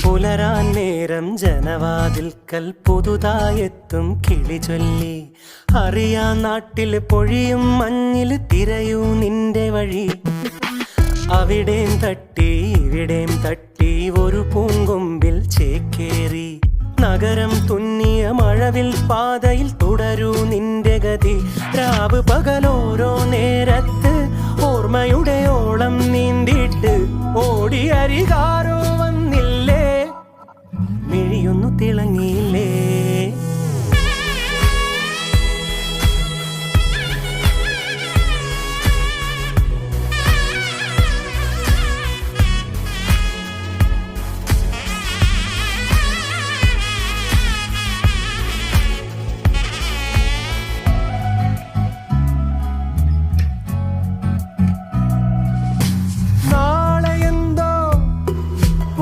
പുലരാൻ നേരം ജനവാതിൽക്കൽ പുതുതായെത്തും കിളി ചൊല്ലി. അറിയാൻ നാട്ടിൽ പൊഴിയും മഞ്ഞിൽ തിരയൂ നിന്റെ വഴി. അവിടേം തട്ടി ഇവിടേം തട്ടി ഒരു പൂങ്കൊമ്പിൽ ചേക്കേറി. നഗരം തുന്നിയ മഴവിൽ പാതയിൽ തുടരൂ നിന്റെ ഗതി. രാവ് പകലോരോ നേരത്ത് ഓർമ്മയുടെ ഓളം നീന്തിട്ട് ഓടിയരികാരോ